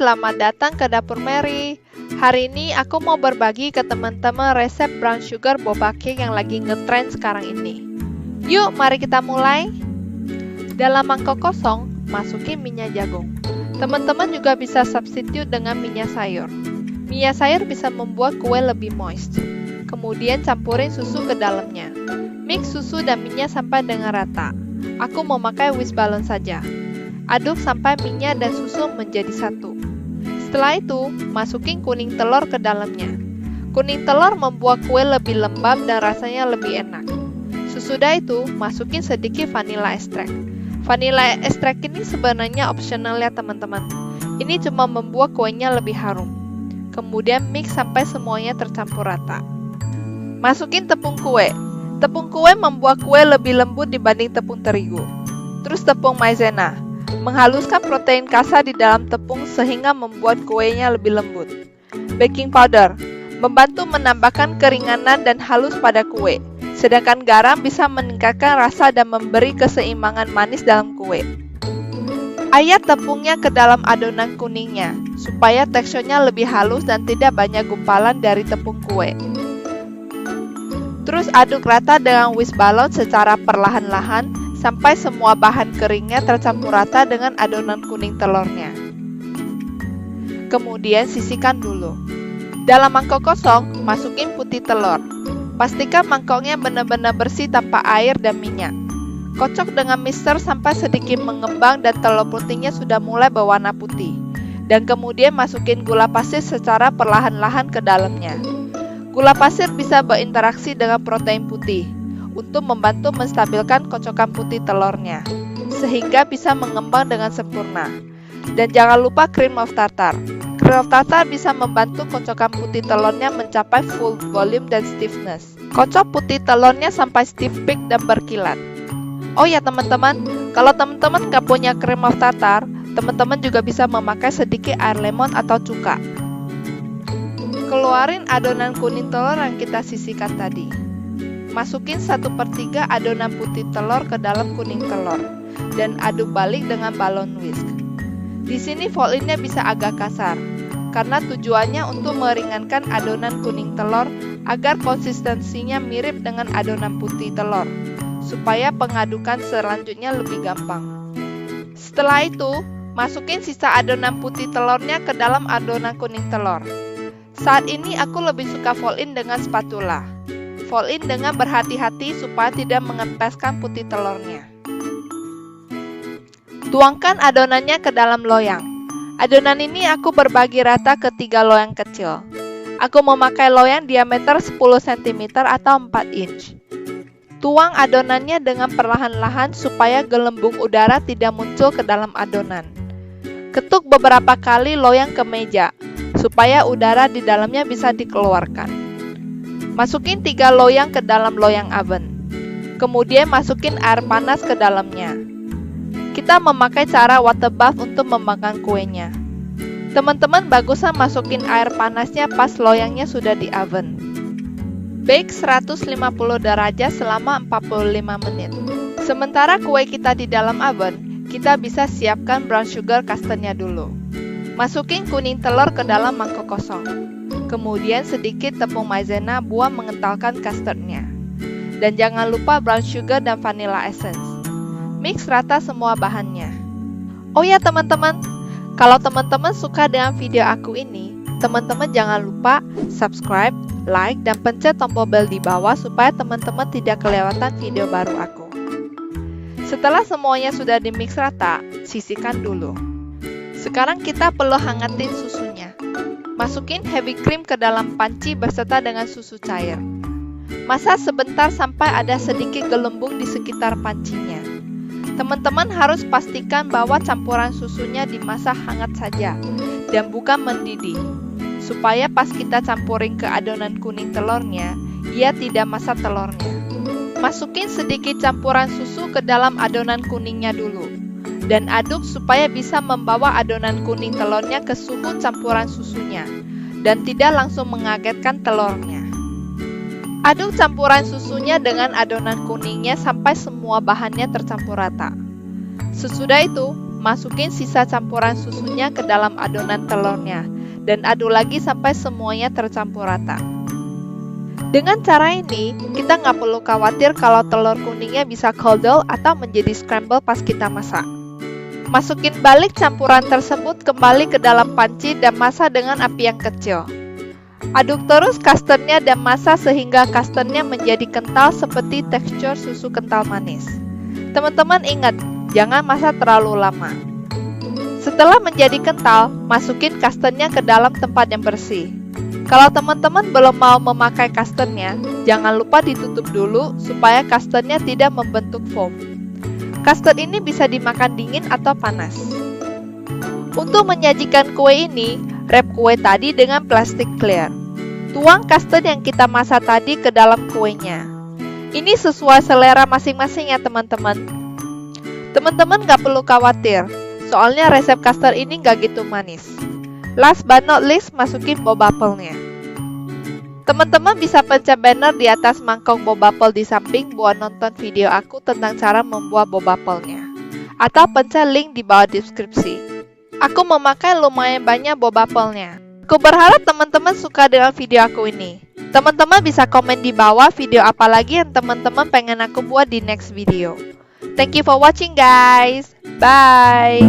selamat datang ke Dapur Mary. Hari ini aku mau berbagi ke teman-teman resep brown sugar boba cake yang lagi ngetrend sekarang ini. Yuk, mari kita mulai. Dalam mangkok kosong, masukin minyak jagung. Teman-teman juga bisa substitute dengan minyak sayur. Minyak sayur bisa membuat kue lebih moist. Kemudian campurin susu ke dalamnya. Mix susu dan minyak sampai dengan rata. Aku memakai whisk balloon saja. Aduk sampai minyak dan susu menjadi satu. Setelah itu, masukin kuning telur ke dalamnya. Kuning telur membuat kue lebih lembab dan rasanya lebih enak. Sesudah itu, masukin sedikit vanilla extract. Vanilla extract ini sebenarnya optional ya teman-teman. Ini cuma membuat kuenya lebih harum. Kemudian mix sampai semuanya tercampur rata. Masukin tepung kue. Tepung kue membuat kue lebih lembut dibanding tepung terigu. Terus tepung maizena. Menghaluskan protein kasar di dalam tepung sehingga membuat kuenya lebih lembut. Baking powder membantu menambahkan keringanan dan halus pada kue. Sedangkan garam bisa meningkatkan rasa dan memberi keseimbangan manis dalam kue. Ayak tepungnya ke dalam adonan kuningnya supaya teksturnya lebih halus dan tidak banyak gumpalan dari tepung kue. Terus aduk rata dengan whisk balloon secara perlahan-lahan sampai semua bahan keringnya tercampur rata dengan adonan kuning telurnya. Kemudian sisihkan dulu. Dalam mangkok kosong, masukin putih telur. Pastikan mangkoknya benar-benar bersih tanpa air dan minyak. Kocok dengan mixer sampai sedikit mengembang dan telur putihnya sudah mulai berwarna putih. Dan kemudian masukin gula pasir secara perlahan-lahan ke dalamnya. Gula pasir bisa berinteraksi dengan protein putih untuk membantu menstabilkan kocokan putih telurnya, sehingga bisa mengembang dengan sempurna. Dan jangan lupa cream of tartar. Cream of tartar bisa membantu kocokan putih telurnya mencapai full volume dan stiffness. Kocok putih telurnya sampai stiff peak dan berkilat. Oh ya teman-teman, kalau teman-teman nggak punya cream of tartar, teman-teman juga bisa memakai sedikit air lemon atau cuka. Keluarin adonan kuning telur yang kita sisihkan tadi. Masukin 1/3 adonan putih telur ke dalam kuning telur dan aduk balik dengan balon whisk. Di sini fold-in-nya bisa agak kasar karena tujuannya untuk meringankan adonan kuning telur agar konsistensinya mirip dengan adonan putih telur supaya pengadukan selanjutnya lebih gampang. Setelah itu, masukin sisa adonan putih telurnya ke dalam adonan kuning telur. Saat ini aku lebih suka fold-in dengan spatula. Fold-in dengan berhati-hati supaya tidak mengempeskan putih telurnya. Tuangkan adonannya ke dalam loyang. Adonan ini aku berbagi rata ke 3 loyang kecil. Aku memakai loyang diameter 10 cm atau 4 inch. Tuang adonannya dengan perlahan-lahan supaya gelembung udara tidak muncul ke dalam adonan. Ketuk beberapa kali loyang ke meja supaya udara di dalamnya bisa dikeluarkan. Masukin 3 loyang ke dalam loyang oven. Kemudian masukin air panas ke dalamnya. Kita memakai cara water bath untuk memakan kuenya. Teman-teman bagusan masukin air panasnya pas loyangnya sudah di oven. Bake 150 derajat selama 45 menit. Sementara kue kita di dalam oven, kita bisa siapkan brown sugar custardnya dulu. Masukin kuning telur ke dalam mangkok kosong. Kemudian sedikit tepung maizena buat mengentalkan custardnya. Dan jangan lupa brown sugar dan vanilla essence. Mix rata semua bahannya. Oh ya teman-teman, kalau teman-teman suka dengan video aku ini, teman-teman jangan lupa subscribe, like, dan pencet tombol bel di bawah supaya teman-teman tidak kelewatan video baru aku. Setelah semuanya sudah di mix rata, sisihkan dulu. Sekarang kita perlu hangatin susunya. Masukin heavy cream ke dalam panci beserta dengan susu cair. Masak sebentar sampai ada sedikit gelembung di sekitar pancinya. Teman-teman harus pastikan bahwa campuran susunya dimasak hangat saja dan bukan mendidih, supaya pas kita campurin ke adonan kuning telurnya, ia tidak masak telurnya. Masukin sedikit campuran susu ke dalam adonan kuningnya dulu, dan aduk supaya bisa membawa adonan kuning telurnya ke suhu campuran susunya, dan tidak langsung mengagetkan telurnya. Aduk campuran susunya dengan adonan kuningnya sampai semua bahannya tercampur rata. Sesudah itu, masukin sisa campuran susunya ke dalam adonan telurnya, dan aduk lagi sampai semuanya tercampur rata. Dengan cara ini, kita nggak perlu khawatir kalau telur kuningnya bisa coldle atau menjadi scramble pas kita masak. Masukin balik campuran tersebut kembali ke dalam panci dan masak dengan api yang kecil. Aduk terus custardnya dan masak sehingga custardnya menjadi kental seperti tekstur susu kental manis. Teman-teman ingat, jangan masak terlalu lama. Setelah menjadi kental, masukin custardnya ke dalam tempat yang bersih. Kalau teman-teman belum mau memakai custardnya, jangan lupa ditutup dulu supaya custardnya tidak membentuk foam. Custard ini bisa dimakan dingin atau panas. Untuk menyajikan kue ini, wrap kue tadi dengan plastik clear. Tuang custard yang kita masak tadi ke dalam kuenya. Ini sesuai selera masing-masing ya teman-teman. Teman-teman gak perlu khawatir, soalnya resep custard ini gak gitu manis. Last but not least, masukin bobapple-nya. Teman-teman bisa pencet banner di atas mangkok bobapple di samping buat nonton video aku tentang cara membuat bobapple-nya. Atau pencet link di bawah deskripsi. Aku memakai lumayan banyak bobapple-nya. Aku berharap teman-teman suka dengan video aku ini. Teman-teman bisa komen di bawah video apa lagi yang teman-teman pengen aku buat di next video. Thank you for watching guys. Bye.